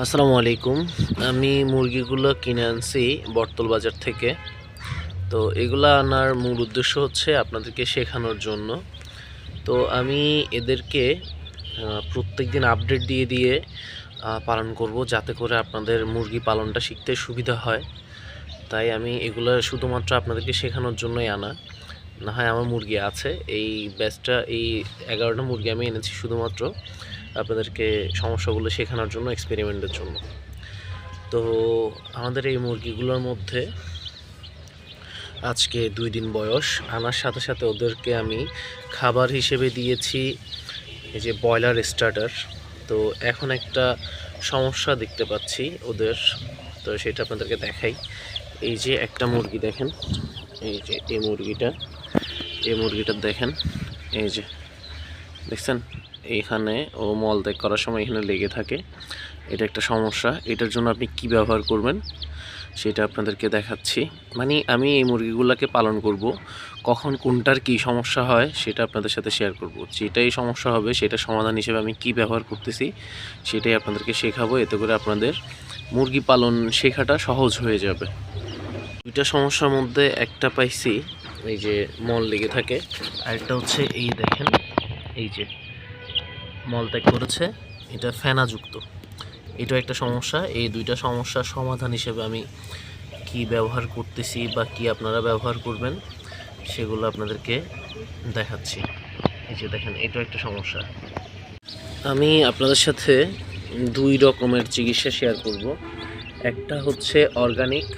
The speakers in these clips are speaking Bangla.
আসসালামু আলাইকুম। আমি মুরগিগুলো কিনে আনছি বটতল বাজার থেকে। তো এগুলা আনার মূল উদ্দেশ্য হচ্ছে আপনাদেরকে শেখানোর জন্য। তো আমি এদেরকে প্রত্যেকদিন আপডেট দিয়ে দিয়ে পালন করব, যাতে করে আপনাদের মুরগি পালনটা শিখতে সুবিধা হয়। তাই আমি এগুলো শুধুমাত্র আপনাদেরকে শেখানোর জন্যই আনা। না হয় আমার মুরগি আছে, এই ব্যাচটা এই 11টা মুরগি আমি এনেছি শুধুমাত্র আপনাদেরকে সমস্যাগুলো শেখানোর জন্য, এক্সপেরিমেন্টের জন্য। তো আমাদের এই মুরগিগুলোর মধ্যে আজকে 2 দিন বয়স। আনার সাথে সাথে ওদেরকে আমি খাবার হিসেবে দিয়েছি এই যে ব্রয়লার স্টার্টার। তো এখন একটা সমস্যা দেখতে পাচ্ছি ওদের, তো সেটা আপনাদেরকে দেখাই। এই যে একটা মুরগি দেখেন, এই যে এই মুরগিটা দেখেন, এই যে দেখছেন, এইখানে ও মল ত্যাগ করার সময় এখানে লেগে থাকে। এটা একটা সমস্যা। এটার জন্য আপনি কি ব্যবহার করবেন সেটা আপনাদেরকে দেখাচ্ছি। মানে আমি এই মুরগিগুলোকে পালন করব, কখন কোনটার কি সমস্যা হয় সেটা আপনাদের সাথে শেয়ার করব। যেটাই সমস্যা হবে সেটা সমাধান হিসেবে আমি কি ব্যবহার করতেছি সেটাই আপনাদেরকে শেখাবো। এতে করে আপনাদের মুরগি পালন শেখাটা সহজ হয়ে যাবে। দুইটা সমস্যার মধ্যে একটা পাইছি, এই যে মল লেগে থাকে, আরেকটা হচ্ছে এই দেখেন, এই যে মলত্যাগ করেছে, এটা ফেনাযুক্ত। এটাও একটা সমস্যা। এই দুইটা সমস্যার সমাধান হিসেবে আমি কি ব্যবহার করতেছি বা কি আপনারা ব্যবহার করবেন সেগুলো আপনাদেরকে দেখাচ্ছি। এই যে দেখেন, এটাও একটা সমস্যা। আমি আপনাদের সাথে 2 রকমের চিকিৎসা শেয়ার করব। একটা হচ্ছে অর্গানিক,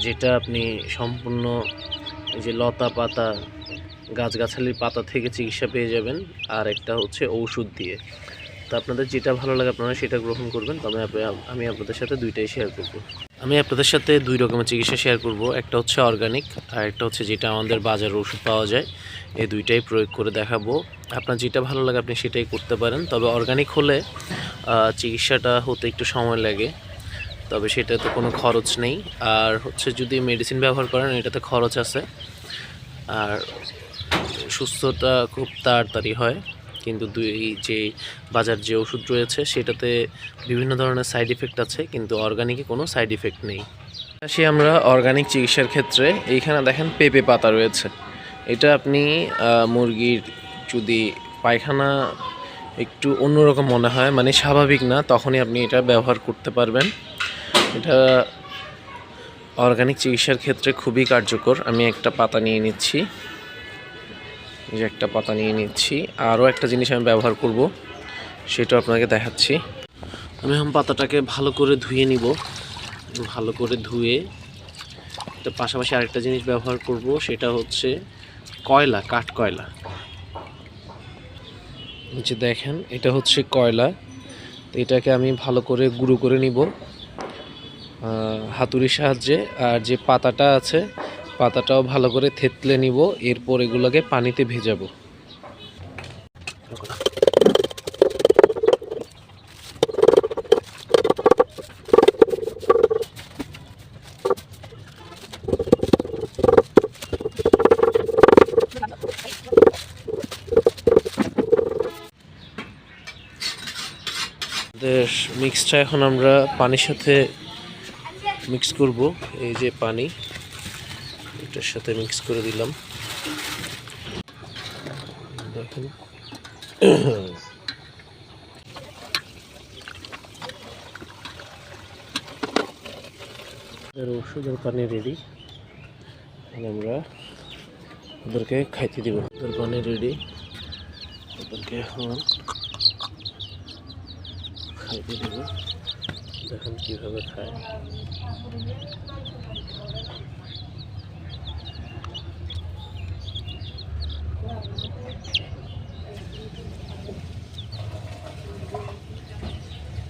যেটা আপনি সম্পূর্ণ এই যে লতা পাতা গাছগাছালির পাতা থেকে চিকিৎসা পেয়ে যাবেন। আর একটা হচ্ছে ঔষধ দিয়ে। তো আপনাদের যেটা ভালো লাগে আপনারা সেটা গ্রহণ করবেন। তবে আমি আপনাদের সাথে দুইটাই শেয়ার করব। আমি আপনাদের সাথে 2 রকমের চিকিৎসা শেয়ার করব। একটা হচ্ছে অর্গানিক, আর একটা হচ্ছে যেটা আমাদের বাজারে ওষুধ পাওয়া যায়। এই দুইটাই প্রয়োগ করে দেখাবো। আপনার যেটা ভালো লাগে আপনি সেটাই করতে পারেন। তবে অর্গানিক হলে চিকিৎসাটা হতে একটু সময় লাগে, তবে সেটাতে কোনো খরচ নেই। আর হচ্ছে যদি মেডিসিন ব্যবহার করেন এটাতে খরচ আছে, আর সুস্থতা খুব তাড়াতাড়ি হয়। কিন্তু যে বাজার যে ওষুধ রয়েছে সেটাতে বিভিন্ন ধরনের সাইড ইফেক্ট আছে, কিন্তু অর্গানিকে কোনো সাইড ইফেক্ট নেই। আসি আমরা অর্গানিক চিকিৎসার ক্ষেত্রে। এইখানে দেখেন পেঁপে পাতা রয়েছে। এটা আপনি মুরগির যদি পায়খানা একটু অন্যরকম মনে হয়, মানে স্বাভাবিক না, তখনই আপনি এটা ব্যবহার করতে পারবেন। এটা অর্গানিক চিকিৎসার ক্ষেত্রে খুবই কার্যকর। আমি একটা পাতা নিয়ে নিচ্ছি, এই যে একটা পাতা নিয়ে নিচ্ছি। আরও একটা জিনিস আমি ব্যবহার করব, সেটা আপনাকে দেখাচ্ছি। আমি এখন পাতাটাকে ভালো করে ধুয়ে নিব। ভালো করে ধুয়ে তার পাশাপাশি আরেকটা জিনিস ব্যবহার করব, সেটা হচ্ছে কয়লা, কাঠ কয়লা। এই যে দেখেন, এটা হচ্ছে কয়লা। তো এটাকে আমি ভালো করে গুঁড়ো করে নিব হাতুড়ির সাহায্যে। আর যে পাতাটা আছে পাতাটাও ভালো করে থেতলে নিব। এরপর এগুলোকে পানিতে ভেজাবো। মিক্সটা এখন আমরা পানির সাথে মিক্স করব। এই যে পানি, এটার সাথে মিক্স করে দিলাম। দেখেন, ওষুধের পানি রেডি। আমরা ওদেরকে খাইতে দিব। ওদের পানি রেডি, ওদেরকে এখন খাইতে দিব। দেখেন কীভাবে খায়।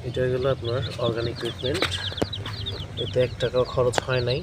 এটা গেল আপনার অর্গানিক ট্রিটমেন্ট। এতে 1 টাকাও খরচ হয় নাই।